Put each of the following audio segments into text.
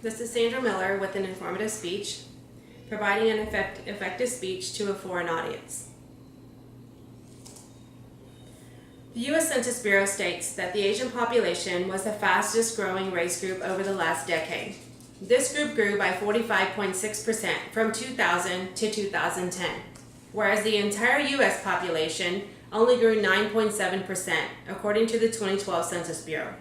This is Sandra Miller with an informative speech, providing an effective speech to a foreign audience. The U.S. Census Bureau states that the Asian population was the fastest growing race group over the last decade. This group grew by 45.6% from 2000 to 2010, whereas the entire U.S. population only grew 9.7%, according to the 2012 Census Bureau.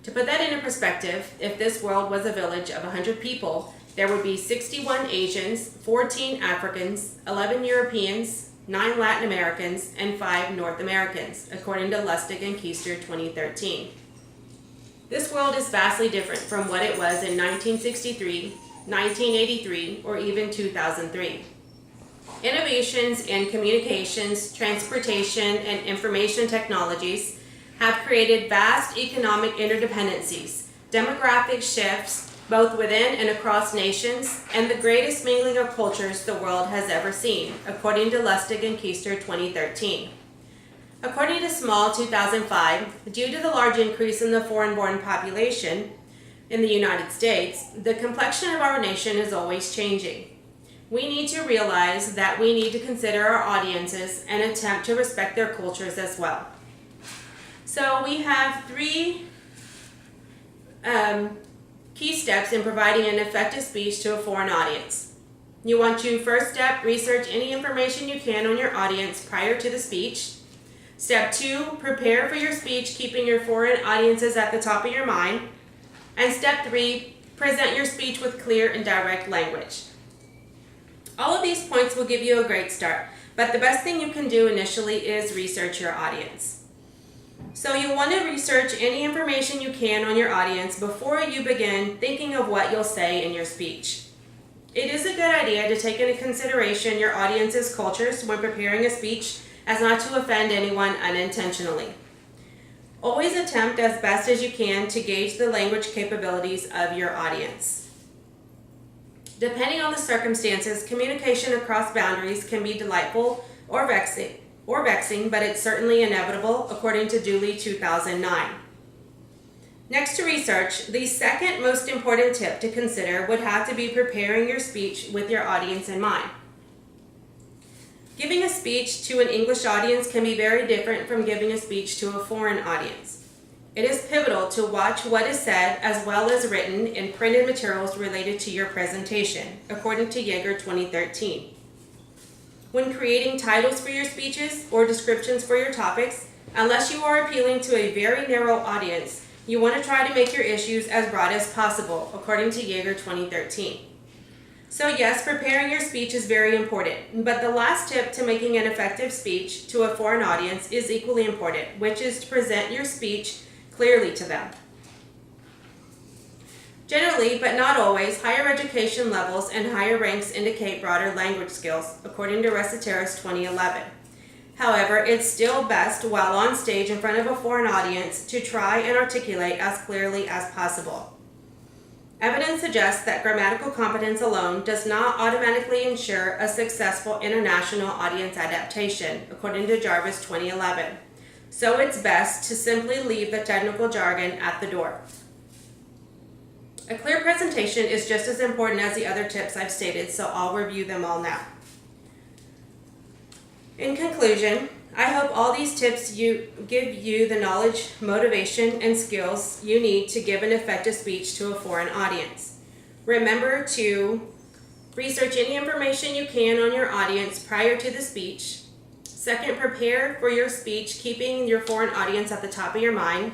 To put that into perspective, if this world was a village of 100 people, there would be 61 Asians, 14 Africans, 11 Europeans, 9 Latin Americans, and 5 North Americans, according to Lustig and Keister 2013. This world is vastly different from what it was in 1963, 1983, or even 2003. Innovations in communications, transportation, and information technologies have created vast economic interdependencies, demographic shifts, both within and across nations, and the greatest mingling of cultures the world has ever seen, according to Lustig and Keister 2013. According to Small 2005, due to the large increase in the foreign-born population in the United States, the complexion of our nation is always changing. We need to realize that we need to consider our audiences and attempt to respect their cultures as well. So we have 3 key steps in providing an effective speech to a foreign audience. You want to, first step, research any information you can on your audience prior to the speech. Step 2, prepare for your speech, keeping your foreign audiences at the top of your mind. And step 3, present your speech with clear and direct language. All of these points will give you a great start, but the best thing you can do initially is research your audience. So you'll want to research any information you can on your audience before you begin thinking of what you'll say in your speech. It is a good idea to take into consideration your audience's cultures when preparing a speech as not to offend anyone unintentionally. Always attempt as best as you can to gauge the language capabilities of your audience. Depending on the circumstances, communication across boundaries can be delightful or vexing, but it's certainly inevitable, according to Dooley 2009. Next to research, the second most important tip to consider would have to be preparing your speech with your audience in mind. Giving a speech to an English audience can be very different from giving a speech to a foreign audience. It is pivotal to watch what is said as well as written in printed materials related to your presentation, according to Yeager 2013. When creating titles for your speeches or descriptions for your topics, unless you are appealing to a very narrow audience, you want to try to make your issues as broad as possible, according to Yeager 2013. So yes, preparing your speech is very important, but the last tip to making an effective speech to a foreign audience is equally important, which is to present your speech clearly to them. Generally, but not always, higher education levels and higher ranks indicate broader language skills, according to Reciteris 2011. However, it's still best, while on stage in front of a foreign audience, to try and articulate as clearly as possible. Evidence suggests that grammatical competence alone does not automatically ensure a successful international audience adaptation, according to Jarvis 2011. So it's best to simply leave the technical jargon at the door. A clear presentation is just as important as the other tips I've stated, so I'll review them all now. In conclusion, I hope all these tips give you the knowledge, motivation, and skills you need to give an effective speech to a foreign audience. Remember to research any information you can on your audience prior to the speech. Second, prepare for your speech, keeping your foreign audience at the top of your mind.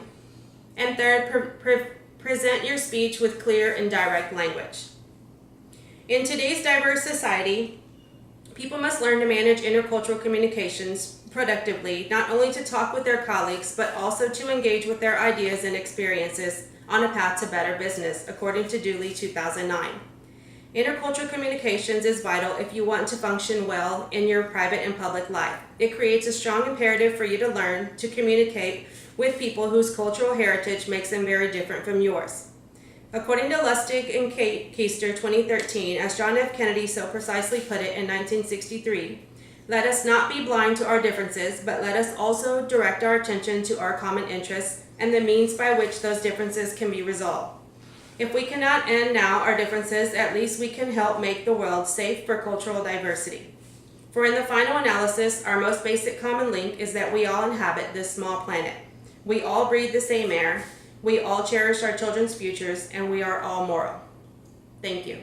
And third, present your speech with clear and direct language. In today's diverse society, people must learn to manage intercultural communications productively, not only to talk with their colleagues, but also to engage with their ideas and experiences on a path to better business, according to Dooley 2009. Intercultural communications is vital if you want to function well in your private and public life. It creates a strong imperative for you to learn to communicate with people whose cultural heritage makes them very different from yours. According to Lustig and Keister 2013, as John F. Kennedy so precisely put it in 1963, let us not be blind to our differences, but let us also direct our attention to our common interests and the means by which those differences can be resolved. If we cannot end now our differences, at least we can help make the world safe for cultural diversity. For in the final analysis, our most basic common link is that we all inhabit this small planet. We all breathe the same air, we all cherish our children's futures, and we are all moral. Thank you.